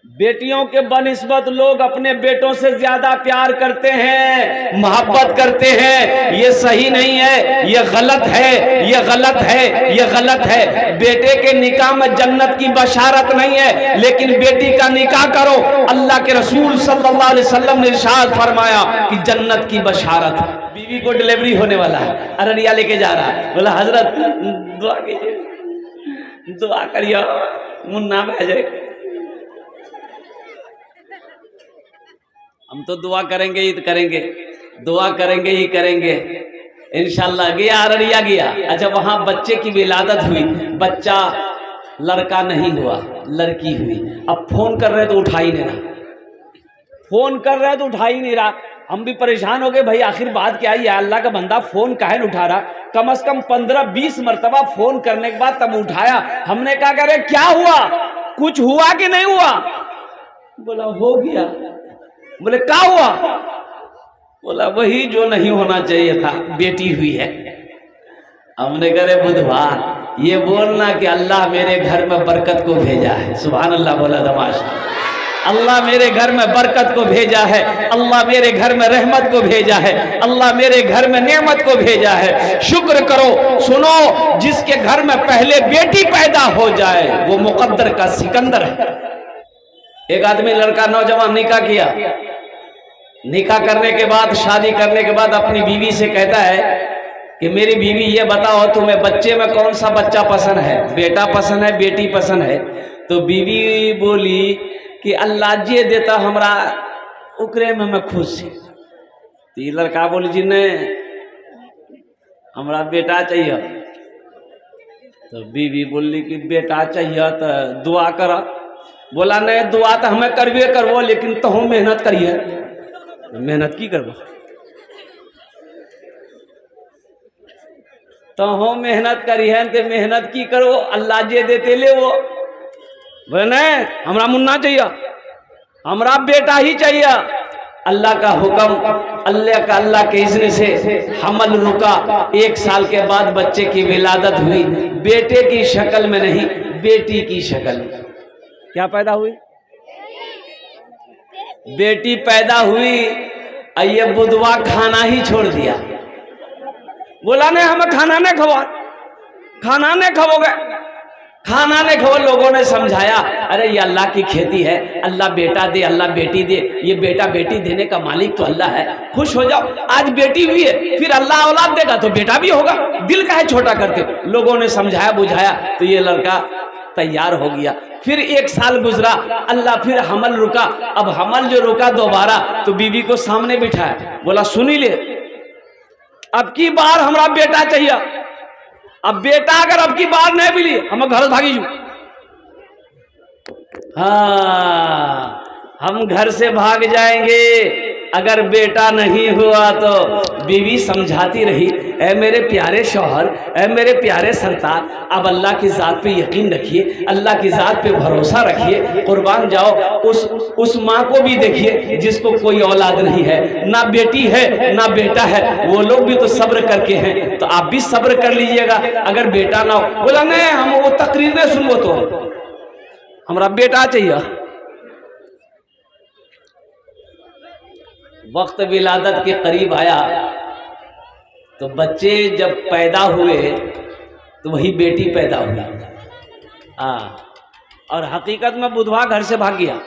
बेटियों के बनिस्बत लोग अपने बेटों से ज्यादा प्यार करते हैं, मोहब्बत करते हैं। ये सही नहीं है, ये गलत है, ये गलत है, ये गलत है। बेटे के निकाह में जन्नत की बशारत नहीं है, लेकिन बेटी का निकाह करो, अल्लाह के रसूल सल्लल्लाहु अलैहि वसल्लम ने इरशाद फरमाया कि जन्नत की बशारत है। बीवी को डिलीवरी होने वाला है, अररिया लेके जा रहा है, बोला हजरत दुआ कीजिए, दुआ करिए मुन्ना भेजे। हम तो दुआ करेंगे ही करेंगे, दुआ करेंगे ही करेंगे इंशाल्लाह। गया अररिया गया, अच्छा वहां बच्चे की विलादत हुई, बच्चा लड़का नहीं हुआ, लड़की हुई। अब फोन कर रहे तो उठा ही नहीं रहा, फोन कर रहे तो उठा ही नहीं रहा। हम भी परेशान हो गए, भाई आखिर बात क्या है, या अल्लाह का बंदा फोन काहे नहीं उठा रहा। कम से कम 15-20 मरतबा फोन करने के बाद तब उठाया। हमने कहा करे क्या हुआ, कुछ हुआ कि नहीं हुआ? बोला हो गया। बोले क्या हुआ? बोला वही जो नहीं होना चाहिए था, बेटी हुई है। हमने करे बुधवार ये बोलना कि अल्लाह मेरे घर में बरकत को भेजा है। सुभान अल्लाह बोला तमाशा, अल्लाह मेरे घर में बरकत को भेजा है, अल्लाह मेरे घर में रहमत को भेजा है, अल्लाह मेरे घर में नेमत को भेजा है। शुक्र करो। सुनो, जिसके घर में पहले बेटी पैदा हो जाए वो मुकद्दर का सिकंदर है। एक आदमी लड़का नौजवान निकाह किया, निकाह करने के बाद, शादी करने के बाद अपनी बीवी से कहता है कि मेरी बीवी ये बताओ तुम्हें बच्चे में कौन सा बच्चा पसंद है, बेटा पसंद है बेटी पसंद है? तो बीवी बोली कि अल्लाह जे देता हमरा उकरे में मैं खुश हूँ। तो ये लड़का बोली जी ने हमरा बेटा चाहिए। तो बीवी बोली कि बेटा चाहिए तो दुआ कर। बोला नहीं दुआ तो हमें करबे करबो, लेकिन तो हम मेहनत करिए। मेहनत की करबो तो हम मेहनत करिए, तो मेहनत की करो, अल्लाह जे देते ले वो। बोले नहीं हमरा मुन्ना चाहिए, हमरा बेटा ही चाहिए। अल्लाह का हुक्म, अल्लाह के इज़्न से हमल रुका। 1 साल के बाद बच्चे की विलादत हुई, बेटे की शक्ल में नहीं बेटी की शक्ल में। क्या पैदा हुई? बेटी पैदा हुई। ये बुधवा खाना ही छोड़ दिया। बोला नहीं हमें खाना नहीं खवा, खाना नहीं खाओगे, खाना नहीं खाओ। लोगों ने समझाया अरे ये अल्लाह की खेती है, अल्लाह बेटा दे अल्लाह बेटी दे, ये बेटा बेटी देने का मालिक तो अल्लाह है, खुश हो जाओ। आज बेटी हुई है, फिर अल्लाह औलाद देगा तो बेटा भी होगा, दिल का है छोटा करते। लोगों ने समझाया बुझाया तो ये लड़का तैयार हो गया। फिर 1 साल गुजरा, अल्लाह फिर हमल रुका। अब हमल जो रुका दोबारा, तो बीवी को सामने बिठाया, बोला सुनी ले अब की बार हमरा बेटा चाहिए। अब बेटा अगर अब की बार नहीं मिली हम घर भागी जू। हाँ हम घर से भाग जाएंगे अगर बेटा नहीं हुआ तो। बीवी समझाती रही, ऐ मेरे प्यारे शौहर, ऐ मेरे प्यारे सरतार, अब अल्लाह की ज़ात पे यकीन रखिए, अल्लाह की ज़ात पे भरोसा रखिए, कुर्बान जाओ। उस माँ को भी देखिए जिसको कोई औलाद नहीं है, ना बेटी है ना बेटा है, वो लोग भी तो सब्र करके हैं, तो आप भी सब्र कर लीजिएगा अगर बेटा ना हो। बोला नहीं हम वो तकरीर नहीं सुनबो, तो हमारा बेटा चाहिए। वक्त विलादत के करीब आया तो बच्चे जब पैदा हुए तो वही बेटी पैदा हुई। और हकीकत में बुधवा घर से भाग गया,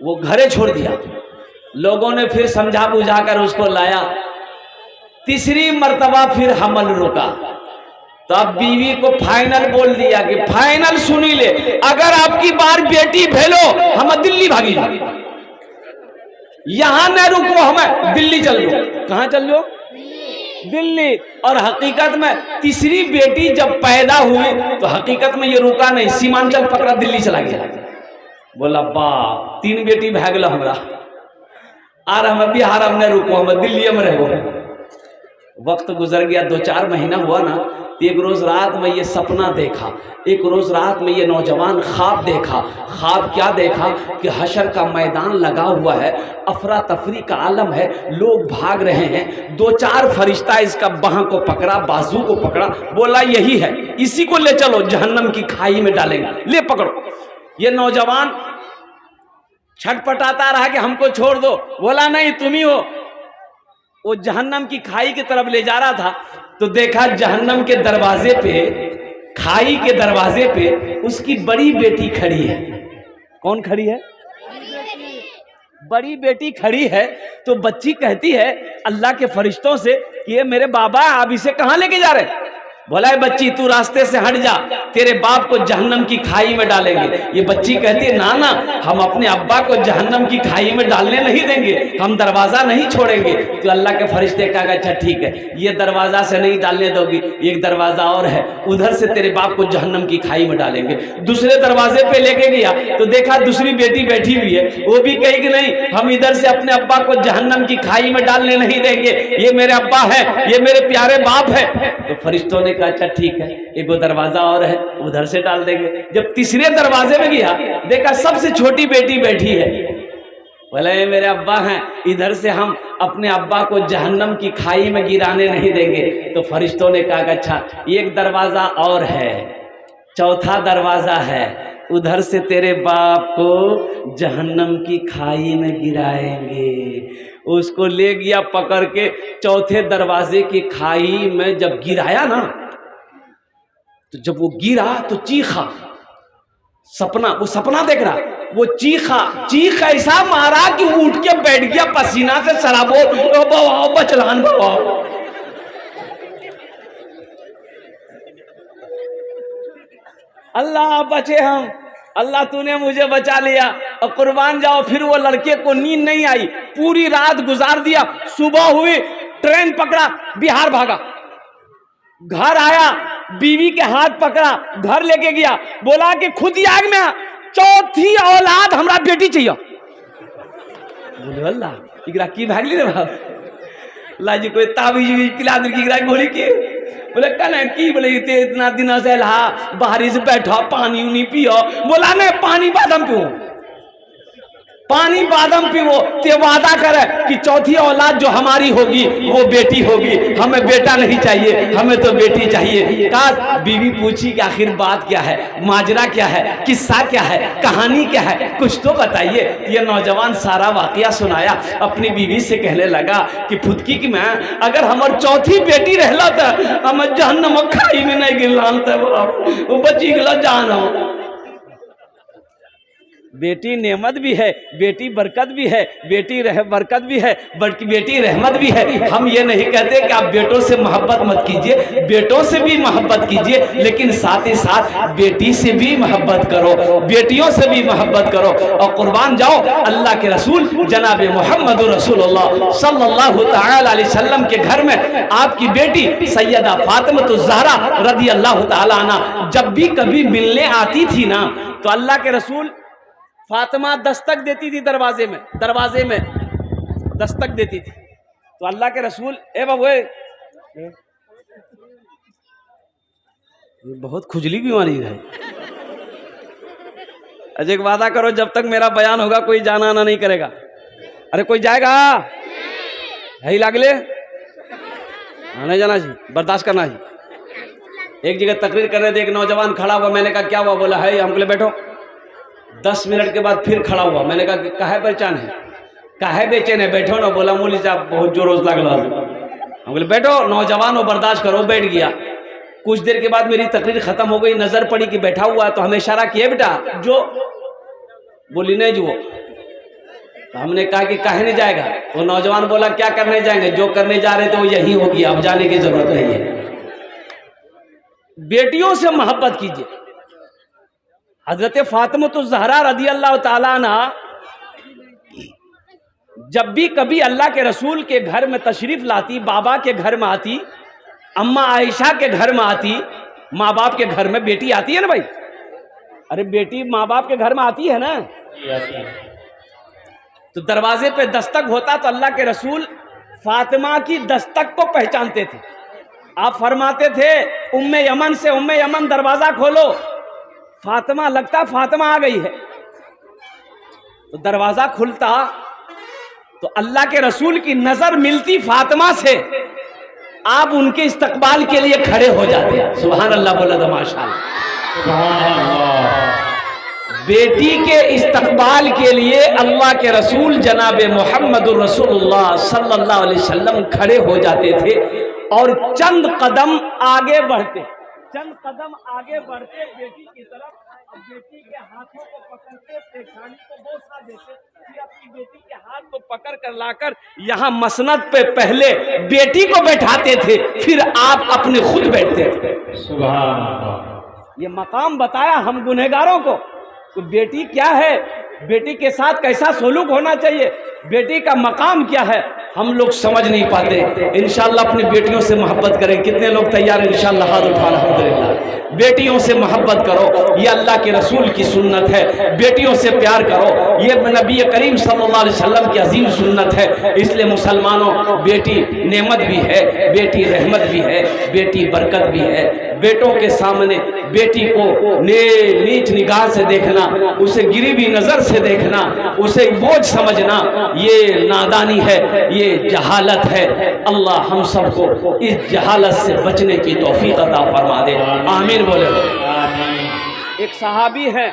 वो घरे छोड़ दिया। लोगों ने फिर समझा बुझा कर उसको लाया। 3री मर्तबा फिर हमल रुका। तो अब बीवी को फाइनल बोल दिया कि फाइनल सुनी ले, अगर आपकी बार बेटी भेलो हम दिल्ली भागी जाओ, यहां न रुको, हमें दिल्ली चल लो। कहां चल लो? दिल्ली। और हकीकत में 3री बेटी जब पैदा हुई तो हकीकत में ये रुका नहीं, सीमांचल पकड़ा दिल्ली चला गया। बोला बाप 3 बेटी भाग लो हमरा, और हम बिहार में रुको, हम दिल्ली में रहो। वक्त गुजर गया, 2-4 महीना हुआ ना, तो एक रोज रात में ये सपना देखा। एक रोज रात में ये नौजवान ख्वाब देखा। ख्वाब क्या देखा कि हशर का मैदान लगा हुआ है, अफरा तफरी का आलम है, लोग भाग रहे हैं। 2-4 फरिश्ता इसका बाह को पकड़ा, बाजू को पकड़ा, बोला यही है, इसी को ले चलो जहन्नम की खाई में डालेंगे, ले पकड़ो। ये नौजवान छटपटाता रहा कि हमको छोड़ दो। बोला नहीं तुम ही हो। वो जहन्नम की खाई की तरफ ले जा रहा था तो देखा जहन्नम के दरवाजे पे, खाई के दरवाजे पे उसकी बड़ी बेटी खड़ी है। कौन खड़ी है? बड़ी बेटी खड़ी है। तो बच्ची कहती है अल्लाह के फरिश्तों से कि ये मेरे बाबा, आप इसे कहां लेके जा रहे? बोला है बच्ची तू रास्ते से हट जा, तेरे बाप को जहन्नम की खाई में डालेंगे। ये बच्ची कहती है ना ना, हम अपने अब्बा को जहन्नम की खाई में डालने नहीं देंगे, हम दरवाजा नहीं छोड़ेंगे। तो अल्लाह के फरिश्ते कहा अच्छा ठीक है, ये दरवाजा से नहीं डालने दोगी, एक दरवाजा और है, उधर से तेरे बाप को जहन्नम की खाई में डालेंगे। दूसरे दरवाजे पे लेके गया तो देखा दूसरी बेटी बैठी हुई है। वो भी कही कि नहीं, हम इधर से अपने अब्बा को जहन्नम की खाई में डालने नहीं देंगे, ये मेरे अब्बा है, ये मेरे प्यारे बाप है। तो फरिश्तों ने कहा अच्छा ठीक है, एक वो दरवाजा और है, उधर से डाल देंगे। जब तीसरे दरवाजे में गया देखा सबसे छोटी बेटी बैठी है। बोले ये मेरे अब्बा हैं, इधर से हम अपने अब्बा को जहन्नम की खाई में गिराने नहीं देंगे। तो फरिश्तों ने कहा अच्छा एक दरवाजा और है, चौथा दरवाजा है, उधर से तेरे बाप को जहन्नम की खाई में गिराएंगे। उसको ले गया पकड़ के, चौथे दरवाजे की खाई में जब गिराया ना, तो जब वो गिरा तो चीखा, सपना, वो सपना देख रहा, वो चीख ऐसा मारा कि उठ के बैठ गया पसीना से सराबो, बचलान बाबा। अल्लाह बचे हम, अल्लाह तूने मुझे बचा लिया और कुर्बान जाओ। फिर वो लड़के को नींद नहीं आई, पूरी रात गुजार दिया। सुबह हुई, ट्रेन पकड़ा, बिहार भागा, घर आया, बीवी के हाथ पकड़ा, घर लेके गया, बोला कि खुद आग में चौथी औलाद हमरा बेटी चाहिए। बोले अल्लाह इकरा की भागली रे बाप, अल्लाह जी कोई ताबीज पिला दी की गोली की। बोले कहना की, बोले इतना दिन से ला बाहरी से बैठा, पानी उनी पियो। बोला नहीं पानी बादाम पियो, पानी बादाम पियो। ते वादा करे कि चौथी औलाद जो हमारी होगी वो बेटी होगी, हमें बेटा नहीं चाहिए, हमें तो बेटी चाहिए। कहा बीवी पूछी कि आखिर बात क्या है, माजरा क्या है, किस्सा क्या है, कहानी क्या है, कुछ तो बताइए। ये नौजवान सारा वाकया सुनाया। अपनी बीवी से कहने लगा कि फुदकी की मैं अगर हमार चौथी बेटी रहला था हम जहन्नम खाई में नहीं गिरलान था, वो बची गला जान हो। बेटी नेमत भी है, बेटी बरकत भी है, बेटी बरकत भी है, बेटी रहमत भी है। हम ये नहीं कहते कि आप बेटों से मोहब्बत मत कीजिए, बेटों से भी मोहब्बत कीजिए, लेकिन साथ ही साथ बेटी से भी मोहब्बत करो, बेटियों से भी मोहब्बत करो। और कुर्बान जाओ अल्लाह के रसूल जनाब मोहम्मद रसूलुल्लाह सल्लल्लाहु तआला अलैहि वसल्लम के घर में आपकी बेटी सैयदा फातिमा ज़हरा रज़ी अल्लाह तआला अन्हा जब भी कभी मिलने आती थी ना, तो अल्लाह के रसूल फातिमा दस्तक देती थी, दरवाजे में दस्तक देती थी। तो अल्लाह के रसूल ए बाबू ये बहुत खुजली बीमारी है। अजय एक वादा करो जब तक मेरा बयान होगा कोई जाना आना नहीं करेगा। अरे कोई जाएगा यही लागले नहीं जाना जी, बर्दाश्त करना जी। एक जगह तकरीर कर रहे थे, एक नौजवान खड़ा हुआ, मैंने कहा क्या हुआ? बोला है हमको ले बैठो। 10 मिनट के बाद फिर खड़ा हुआ, मैंने कहा काहे परेशान है, काहे बेचैन है, बैठो ना। बोला मौलवी साहब बहुत जोर लग रहा है। हम बोले बैठो, नौजवान हो बर्दाश्त करो। बैठ गया। कुछ देर के बाद मेरी तकरीर खत्म हो गई, नजर पड़ी कि बैठा हुआ, तो हमें इशारा किया बेटा जो, बोली नहीं जो। तो हमने कहा कि काहे नहीं जाएगा? वो नौजवान बोला क्या करने जाएंगे, जो करने जा रहे थे वो यही हो गया, अब जाने की जरूरत नहीं है। बेटियों से मोहब्बत कीजिए। हजरत फातिमा तो ज़हरा रज़ी अल्लाह ताला अन्हा जब भी कभी अल्लाह के रसूल के घर में तशरीफ लाती, बाबा के घर में आती, अम्मा आयशा के घर में आती, माँ बाप के घर में बेटी आती है ना भाई, अरे बेटी माँ बाप के घर में आती है ना, तो दरवाजे पे दस्तक होता तो अल्लाह के रसूल फातिमा की दस्तक को पहचानते थे। आप फरमाते थे उम्मे यमन से, उम्मे यमन दरवाजा खोलो। फातिमा लगता फातिमा आ गई है, तो दरवाजा खुलता तो अल्लाह के रसूल की नजर मिलती फातिमा से, आप उनके इस्तकबाल के लिए खड़े हो जाते। सुभान अल्लाह बोला तो माशाअल्लाह। बेटी के इस्तकबाल के लिए अल्लाह के रसूल जनाब मोहम्मदुर रसूलुल्लाह सल्लल्लाहु अलैहि वसल्लम खड़े हो जाते थे और चंद कदम आगे बढ़ते बेटी की तरफ। अब बेटी के हाथों को पकड़ते, पेशानी को बोसा देते, फिर अपनी बेटी के हाथ को पकड़ कर लाकर यहाँ मसनद पे पहले बेटी को बैठाते थे, फिर आप अपने खुद बैठते थे। सुभान अल्लाह। ये मकाम बताया हम गुनहगारों को। तो बेटी क्या है, बेटी के साथ कैसा सलूक होना चाहिए, बेटी का मकाम क्या है, हम लोग समझ नहीं पाते। इंशाअल्लाह अपनी बेटियों से मोहब्बत करें। कितने लोग तैयार हैं? इंशाअल्लाह हाथ उठा। अल्हम्दुलिल्लाह। बेटियों से मोहब्बत करो, ये अल्लाह के रसूल की सुन्नत है। बेटियों से प्यार करो, ये नबी करीम सल्लल्लाहु अलैहि वसल्लम की अजीम सुन्नत है। इसलिए मुसलमानों, बेटी नेमत भी है, बेटी रहमत भी है, बेटी बरकत भी है। बेटों के सामने बेटी को नीच निगाह से देखना, उसे गिरी हुई नजर से देखना, उसे बोझ समझना, ये नादानी है, ये जहालत है। अल्लाह हम सबको इस जहालत से बचने की तौफीक अता फरमा दे। आमीन बोले। एक सहाबी है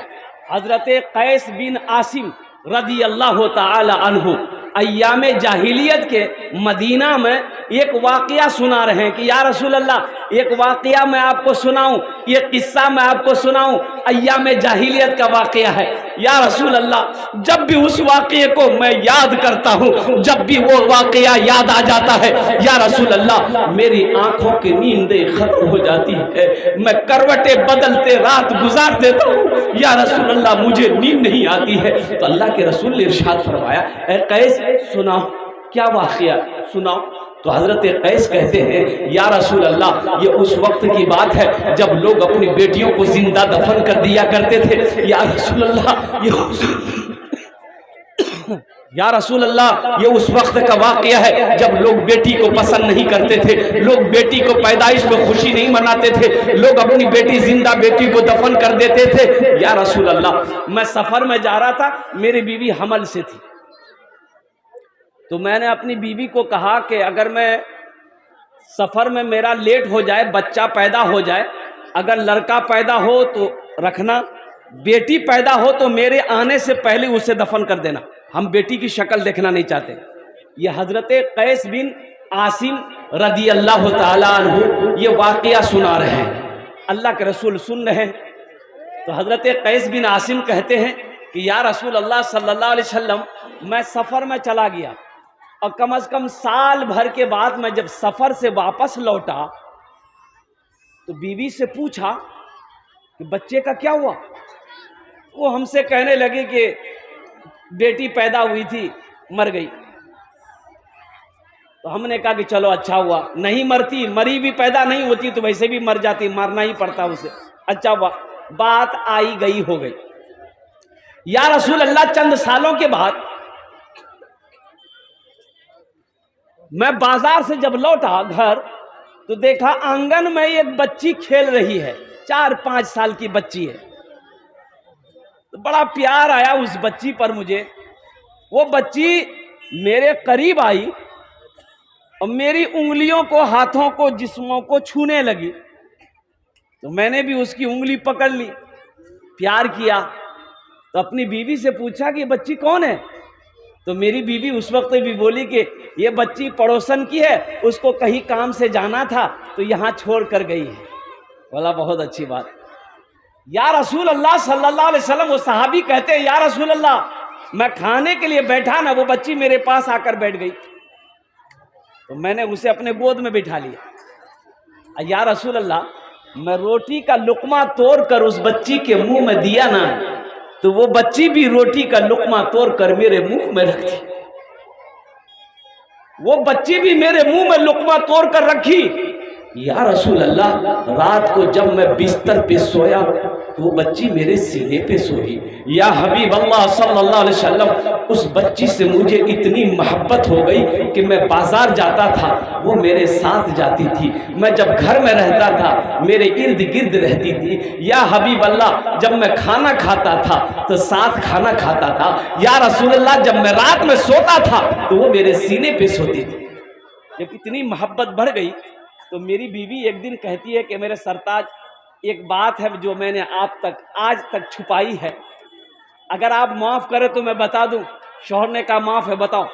हजरत कैस बिन आसिम रदी अल्लाह ताला अन्हु, अय्याम जाहिलियत के मदीना में एक वाक़या सुना रहे हैं कि या रसूल अल्लाह, एक वाक़या मैं आपको सुनाऊं, ये किस्सा मैं आपको सुनाऊं, अय्याम जाहिलियत का वाक़या है। या रसूल अल्लाह, जब भी उस वाक़ये को मैं याद करता हूँ, जब भी वो वाक़या याद आ जाता है, या रसूल अल्लाह, मेरी आंखों की नींदें खत्म हो जाती है, मैं करवटें बदलते रात गुजार देता हूँ। या रसूल अल्लाह, मुझे नींद नहीं आती है। तो अल्लाह के रसूल ने इरशाद फरमाया, ए कैस सुनाओ, क्या वाक़या सुनाओ। तो हजरत कैस कहते हैं, या रसूल अल्लाह, ये उस वक्त की बात है जब लोग अपनी बेटियों को जिंदा दफन कर दिया करते थे। या रसूल अल्लाह, या रसूल अल्लाह, ये उस वक्त का वाक़या है जब लोग बेटी को पसंद नहीं करते थे, लोग बेटी को पैदाइश में खुशी नहीं मनाते थे, लोग अपनी बेटी जिंदा बेटी को दफन कर देते थे। या रसूल अल्लाह, मैं सफर में जा रहा था, मेरी बीवी हमल से थी, तो मैंने अपनी बीवी को कहा कि अगर मैं सफर में मेरा लेट हो जाए, बच्चा पैदा हो जाए, अगर लड़का पैदा हो तो रखना, बेटी पैदा हो तो मेरे आने से पहले उसे दफन कर देना, हम बेटी की शक्ल देखना नहीं चाहते। ये हजरत कैस बिन आसिम रदी अल्लाह ताला अन्हु ये वाक़या सुना रहे हैं, अल्लाह के रसूल सुन रहे हैं। तो हजरत कैस बिन आसिम कहते हैं कि या रसूल अल्लाह सल्लल्लाहु अलैहि वसल्लम, मैं सफ़र में चला गया और कम से कम साल भर के बाद मैं जब सफ़र से वापस लौटा तो बीवी से पूछा कि बच्चे का क्या हुआ। वो हमसे कहने लगे कि बेटी पैदा हुई थी, मर गई। तो हमने कहा कि चलो अच्छा हुआ, नहीं मरती, मरी भी पैदा नहीं होती तो वैसे भी मर जाती, मारना ही पड़ता उसे, अच्छा हुआ, बात आई गई हो गई। या रसूल अल्लाह, चंद सालों के बाद मैं बाजार से जब लौटा घर तो देखा आंगन में एक बच्ची खेल रही है, 4-5 साल की बच्ची है। तो बड़ा प्यार आया उस बच्ची पर मुझे। वो बच्ची मेरे करीब आई और मेरी उंगलियों को, हाथों को, जिस्मों को छूने लगी। तो मैंने भी उसकी उंगली पकड़ ली, प्यार किया। तो अपनी बीवी से पूछा कि बच्ची कौन है। तो मेरी बीवी उस वक्त भी बोली कि ये बच्ची पड़ोसन की है, उसको कहीं काम से जाना था तो यहाँ छोड़ कर गई है। बोला बहुत अच्छी बात। या रसूल अल्लाह सल्लल्लाहु अलैहि वसल्लम, वो सहाबी कहते हैं, या रसूल अल्लाह, मैं खाने के लिए बैठा ना, वो बच्ची मेरे पास आकर बैठ गई, तो मैंने उसे अपने गोद में बिठा लिया। या रसूल अल्लाह, मैं रोटी का लुकमा तोड़कर उस बच्ची के मुंह में दिया ना, तो वो बच्ची भी रोटी का लुकमा तोड़कर मेरे मुंह में रखी। वो बच्ची भी मेरे मुंह में लुकमा तोड़कर रखी। या रसूल अल्लाह, रात को जब मैं बिस्तर पे सोया तो वो बच्ची मेरे सीने पे सोई। या हबीब अल्लाह सल्लल्लाहु अलैहि वसल्लम, उस बच्ची से मुझे इतनी मोहब्बत हो गई कि मैं बाजार जाता था, वो मेरे साथ जाती थी। मैं जब घर में रहता था, मेरे इर्द गिर्द रहती थी। या हबीब अल्लाह, जब मैं खाना खाता था तो साथ खाना खाता था। या रसूल अल्लाह, जब मैं रात में सोता था तो वो मेरे सीने पे सोती थी। जब इतनी मोहब्बत बढ़ गई तो मेरी बीवी एक दिन कहती है कि मेरे सरताज, एक बात है जो मैंने आप तक आज तक छुपाई है, अगर आप माफ करें तो मैं बता दूं। शौहर ने कहा माफ है, बताओ।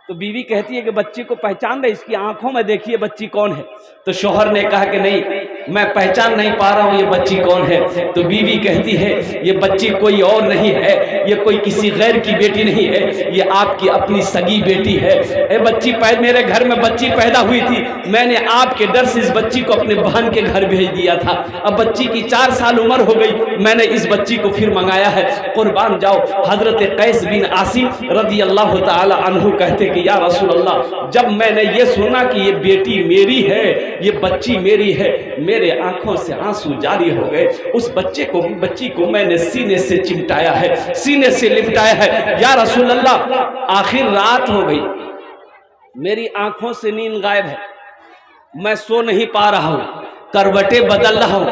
तो बीवी कहती है कि बच्ची को पहचान दे, इसकी आंखों में देखिए बच्ची कौन है। तो शौहर ने कहा कि नहीं, मैं पहचान नहीं पा रहा हूं ये बच्ची कौन है। तो बीवी कहती है ये बच्ची कोई और नहीं है, ये कोई किसी गैर की बेटी नहीं है, ये आपकी अपनी सगी बेटी है। ए बच्ची मेरे घर में बच्ची पैदा हुई थी, मैंने आपके डर से इस बच्ची को अपने बहन के घर भेज दिया था। अब बच्ची की 4 साल उम्र हो गई, मैंने इस बच्ची को फिर मंगाया है, कुर्बान जाओ। हजरत कैस बिन आसिम रदी अल्लाह ताला अन्हु कहते कि या रसूल अल्लाह, जब मैंने ये सुना कि ये बेटी मेरी है, ये बच्ची मेरी है, मेरे आंखों से आंसू जारी हो गए। उस बच्ची को मैंने सीने से चिमटाया है, सीने से लिपटाया है। या रसूल अल्लाह, आखिर रात हो गई, मेरी आंखों से नींद गायब है, मैं सो नहीं पा रहा हूं, करवटें बदल रहा हूं।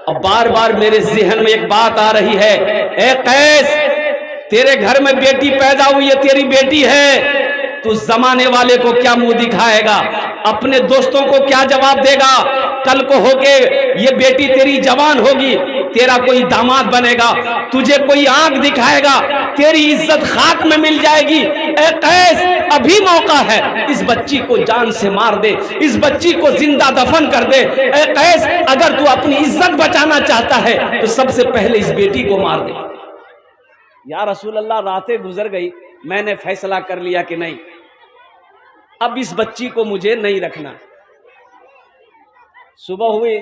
अब बार बार मेरे जहन में एक बात आ रही है, ए कैस, तेरे घर में बेटी पैदा हुई है, तेरी बेटी है, तू जमाने वाले को क्या मुंह दिखाएगा, अपने दोस्तों को क्या जवाब देगा। कल को होके ये बेटी तेरी जवान होगी, तेरा कोई दामाद बनेगा, तुझे कोई आंख दिखाएगा, तेरी इज्जत खाक में मिल जाएगी। ए कैस, अभी मौका है, इस बच्ची को जान से मार दे, इस बच्ची को जिंदा दफन कर दे। ए कैस, अगर तू अपनी इज्जत बचाना चाहता है तो सबसे पहले इस बेटी को मार दे। या रसूल अल्लाह, रातें गुजर गई, मैंने फैसला कर लिया कि नहीं, अब इस बच्ची को मुझे नहीं रखना। सुबह हुई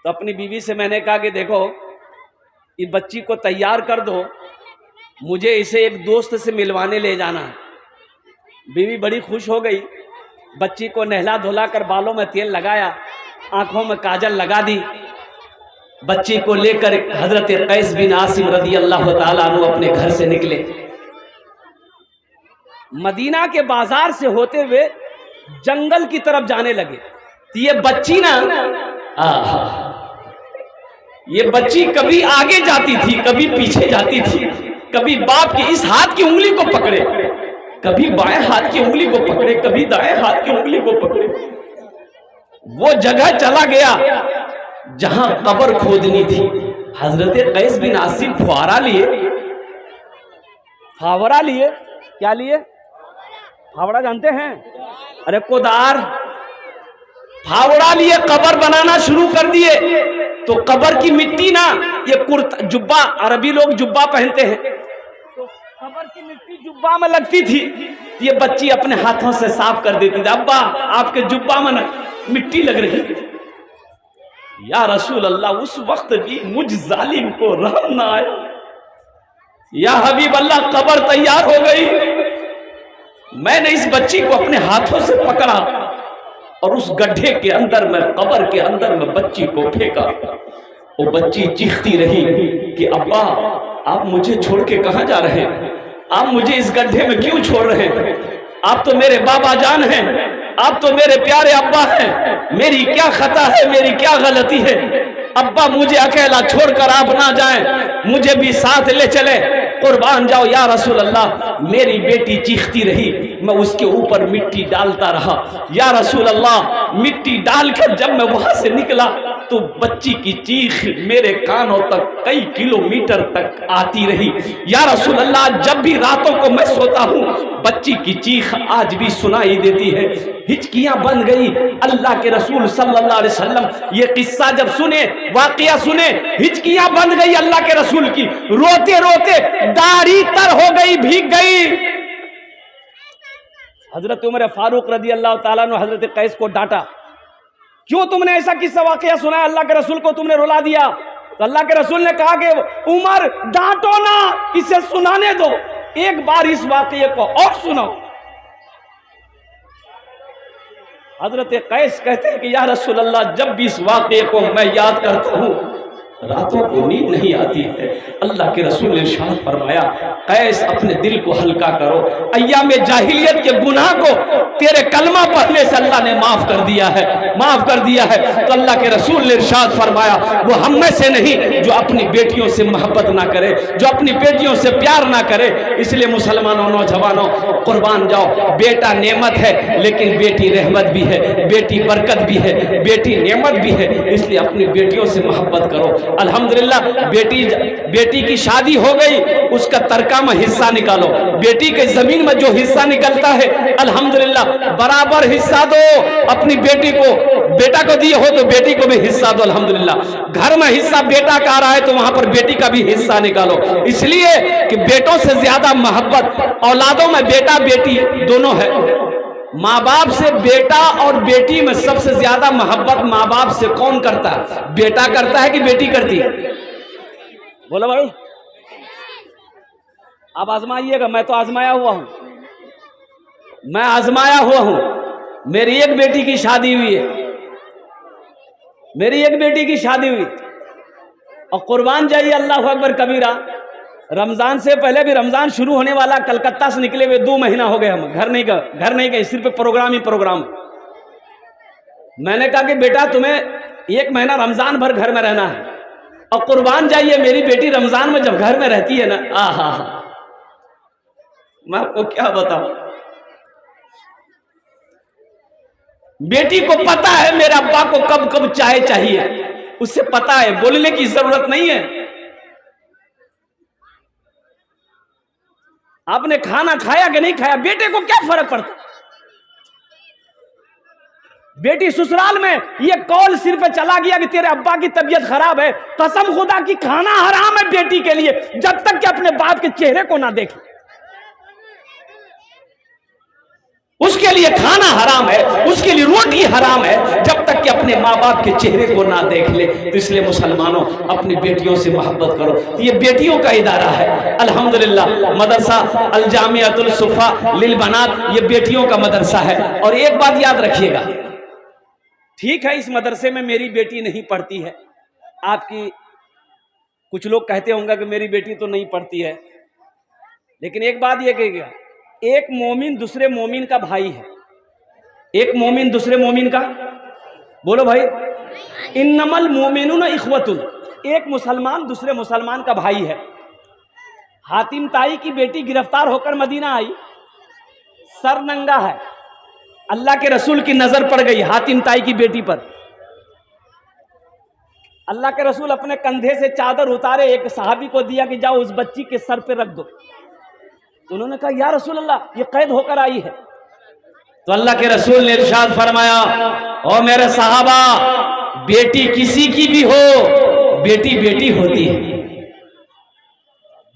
तो अपनी बीवी से मैंने कहा कि देखो, इस बच्ची को तैयार कर दो, मुझे इसे एक दोस्त से मिलवाने ले जाना है। बीवी बड़ी खुश हो गई, बच्ची को नहला धुला कर बालों में तेल लगाया, आंखों में काजल लगा दी, बच्ची को लेकर हजरत कैस बिन आसिम रदी अल्लाह ताला अन्हु अपने घर से निकले। मदीना के बाजार से होते हुए जंगल की तरफ जाने लगे। तो ये बच्ची ना, ये बच्ची कभी आगे जाती थी, कभी पीछे जाती थी, कभी बाप की इस हाथ की उंगली को पकड़े, कभी बाएं हाथ की उंगली को पकड़े, कभी दाएं हाथ की उंगली को पकड़े। वो जगह चला गया जहां कब्र खोदनी थी। हजरत कैस बिन आसिम फुआरा लिए, फावड़ा लिए, क्या लिए? फावड़ा जानते हैं? अरे कोदार, फावड़ा लिए कब्र बनाना शुरू कर दिए। तो कब्र की मिट्टी ना, ये कुर्ता जुब्बा, अरबी लोग जुब्बा पहनते हैं, तो कब्र की मिट्टी जुब्बा में लगती थी। ये बच्ची अपने हाथों से साफ कर देती थी, अब्बा आपके जुब्बा में मिट्टी लग रही है। या रसूल अल्लाह, उस वक्त भी मुझ जालिम को रहम ना आया। या हबीब अल्लाह, कब्र तैयार हो गई। मैंने इस बच्ची को अपने हाथों से पकड़ा और उस गड्ढे के अंदर में, कब्र के अंदर में बच्ची को फेंका। वो बच्ची चीखती रही कि अब्बा, आप मुझे छोड़ के कहां जा रहे हैं? आप मुझे इस गड्ढे में क्यों छोड़ रहे हैं? आप तो मेरे बाबा जान हैं, आप तो मेरे प्यारे अब्बा हैं, मेरी क्या खता है, मेरी क्या गलती है? अब्बा, मुझे अकेला छोड़कर आप ना जाएं, मुझे भी साथ ले चले, कुर्बान जाओ। या रसूल अल्लाह, मेरी बेटी चीखती रही, मैं उसके ऊपर मिट्टी डालता रहा। या रसूल अल्लाह, मिट्टी डालकर जब मैं वहां से निकला तो बच्ची की चीख मेरे कानों तक कई किलोमीटर तक आती रही। या रसूल अल्लाह, जब भी रातों को मैं सोता हूँ, बच्ची की चीख आज भी सुनाई देती है। हिचकियां बन गई। अल्लाह के रसूल सल्लल्लाहु अलैहि वसल्लम ये किस्सा जब सुने, वाकया सुने, हिचकियां बन गई अल्लाह के रसूल की, रोते रोते दाढ़ी तर हो गई, भीग गई। हजरत उमर फारूक रदी अल्लाह ताला ने हजरत कैस को डांटा, क्यों तुमने ऐसा किस्सा वाकया सुनाया, अल्लाह के रसूल को तुमने रुला दिया? तो अल्लाह के रसूल ने कहा कि उमर, डांटो ना, इसे सुनाने दो, एक बार इस वाकये को और सुनो। हजरत कैस कहते हैं कि या रसूल अल्लाह, जब भी इस वाकये को मैं याद करता हूँ रातों को नींद नहीं आती है। अल्लाह के रसूल ने इरशाद फरमाया, कैस अपने दिल को हल्का करो, अय्याम जाहिलियत के गुनाह को तेरे कलमा पढ़ने से अल्लाह ने माफ कर दिया है, माफ कर दिया है। तो अल्लाह के रसूल ने इरशाद फरमाया, वो हम में से नहीं जो अपनी बेटियों से मोहब्बत ना करे, जो अपनी बेटियों से प्यार ना करे। इसलिए मुसलमानों, नौजवानों, कुर्बान जाओ, बेटा नेमत है लेकिन बेटी रहमत भी है, बेटी बरकत भी है, बेटी नेमत भी है। इसलिए अपनी बेटियों से मोहब्बत करो, अल्हम्दुलिल्लाह बेटी की शादी हो गई, उसका तरका में हिस्सा निकालो। बेटी के जमीन में जो हिस्सा निकलता है अल्हम्दुलिल्लाह बराबर हिस्सा दो अपनी बेटी को। बेटा को दिए हो तो बेटी को भी हिस्सा दो अल्हम्दुलिल्लाह। घर में हिस्सा बेटा का आ रहा है तो वहां पर बेटी का भी हिस्सा निकालो, इसलिए कि बेटों से ज्यादा मोहब्बत औलादों में बेटा बेटी दोनों है। माँ बाप से बेटा और बेटी में सबसे ज्यादा मोहब्बत माँ बाप से कौन करता है? बेटा करता है कि बेटी करती है? बोलो भाई, आप आजमाइएगा। मैं तो आजमाया हुआ हूं, मैं आजमाया हुआ हूं। मेरी एक बेटी की शादी हुई है, मेरी एक बेटी की शादी हुई और कुर्बान जाइए अल्लाह अकबर कबीरा। रमजान से पहले भी, रमजान शुरू होने वाला, कलकत्ता से निकले हुए 2 महीना हो गए, हम घर नहीं गए, सिर्फ प्रोग्राम ही प्रोग्राम। मैंने कहा कि बेटा तुम्हें 1 महीना रमजान भर घर में रहना है। और कुर्बान जाइए मेरी बेटी रमजान में जब घर में रहती है ना, आहा, मैं आपको क्या बताऊं। बेटी को पता है मेरे अब्बा को कब कब चाय चाहिए, उससे पता है, बोलने की जरूरत नहीं है। आपने खाना खाया कि नहीं खाया, बेटे को क्या फर्क पड़ता। बेटी ससुराल में ये कॉल सिर्फ चला गया कि तेरे अब्बा की तबीयत खराब है, कसम खुदा की खाना हराम है बेटी के लिए जब तक कि अपने बाप के चेहरे को ना देखे। उसके लिए खाना हराम है, उसके लिए रोटी हराम है जब तक कि अपने माँ बाप के चेहरे को ना देख ले। तो इसलिए मुसलमानों अपनी बेटियों से मोहब्बत करो। तो ये बेटियों का इदारा है अल्हम्दुलिल्लाह। मदरसा अल जामिअतुल सुफ़ा लिल बनात, ये बेटियों का मदरसा है। और एक बात याद रखिएगा, ठीक है इस मदरसे में मेरी बेटी नहीं पढ़ती है, आपकी कुछ लोग कहते होंगे कि मेरी बेटी तो नहीं पढ़ती है, लेकिन एक बात यह कहेगा, एक मोमिन दूसरे मोमिन का भाई है। एक मोमिन दूसरे मोमिन का, बोलो भाई, इन्नमल मोमिनुन इख्वतुन, एक मुसलमान दूसरे मुसलमान का भाई है। हातिम ताई की बेटी गिरफ्तार होकर मदीना आई, सर नंगा है, अल्लाह के रसूल की नजर पड़ गई हातिम ताई की बेटी पर। अल्लाह के रसूल अपने कंधे से चादर उतारे, एक सहाबी को दिया कि जाओ उस बच्ची के सर पे रख दो। तो उन्होंने कहा या रसूल अल्लाह ये कैद होकर आई है। तो अल्लाह के रसूल ने इरशाद फरमाया, ओ मेरे सहाबा, बेटी किसी की भी हो, बेटी बेटी होती है।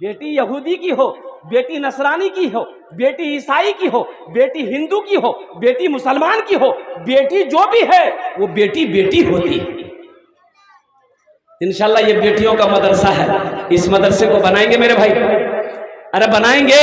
बेटी यहूदी की हो, बेटी नसरानी की हो, बेटी ईसाई की हो, बेटी हिंदू की हो, बेटी मुसलमान की हो, बेटी जो भी है वो बेटी बेटी होती है। इंशाल्लाह ये बेटियों का मदरसा है, इस मदरसे को बनाएंगे मेरे भाई, अरे बनाएंगे।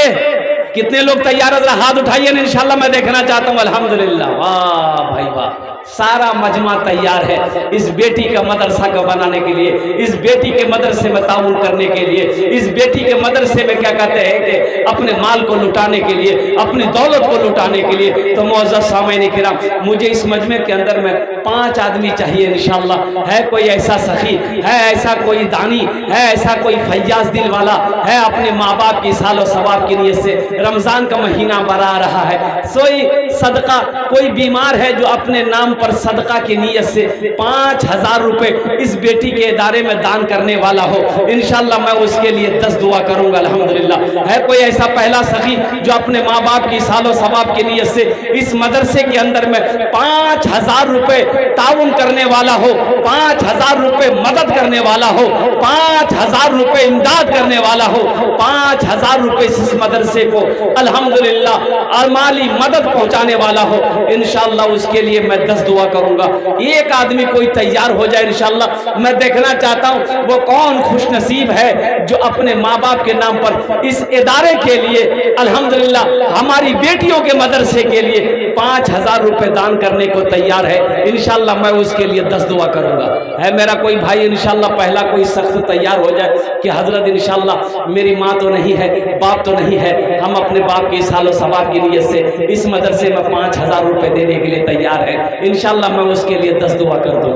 कितने लोग तैयार है, हाथ उठाइए ना, इंशाल्लाह मैं देखना चाहता हूँ। अल्हम्दुलिल्लाह, वाह भाई वाह, सारा मजमा तैयार है इस बेटी का मदरसा को बनाने के लिए, इस बेटी के मदरसे में ताउन करने के लिए, इस बेटी के मदरसे में क्या कहते हैं कि अपने माल को लुटाने के लिए, अपनी दौलत को लुटाने के लिए। तो मुअज़्ज़ज़ सामईन किराम, मुझे इस मजमे के अंदर में 5 आदमी चाहिए इंशाअल्लाह। है कोई ऐसा सखी, है ऐसा कोई दानी, है ऐसा कोई फैयाज दिल वाला, है अपने माँ बाप की सालो सवाब की नीयत से, रमजान का महीना बरा रहा है, कोई सदका, कोई बीमार है जो अपने नाम पर सदका की नीयत से 5000 रुपए इस बेटी के इदारे में दान करने वाला हो, इंशाअल्लाह मैं उसके लिए 10 दुआ करूंगा अल्हम्दुलिल्लाह। है कोई ऐसा पहला सखी जो अपने माँ बाप की सालो सवाब की नीयत से इस मदरसे के अंदर में 5000 रुपए ताउन करने वाला हो, 5000 रुपए मदद करने वाला हो, 5000 रुपए इमदाद करने वाला हो, 5000 रुपए इस मदरसे को अल्हम्दुलिल्लाह और माली मदद पहुंचाने वाला हो, इंशाअल्लाह उसके लिए मैं 10 दुआ करूंगा। एक आदमी कोई तैयार हो जाए इंशाअल्लाह, मैं देखना चाहता हूं वो कौन खुशनसीब है जो अपने माँ बाप के नाम पर इस इदारे के लिए अल्हम्दुलिल्लाह हमारी बेटियों के मदरसे के लिए 5000 रुपए दान करने को तैयार है। इंशाअल्लाह मैं उसके लिए 10 दुआ करूंगा। है मेरा कोई भाई इंशाअल्लाह पहला कोई शख्स तैयार हो जाए कि हजरत इंशाअल्लाह मेरी माँ तो नहीं है, बाप तो नहीं है, हम अपने बाप की सालो सवाब की नीयत से इस मदरसे में 5000 रुपए देने के लिए तैयार है, इंशाअल्लाह मैं उसके लिए 10 दुआ कर दूँ।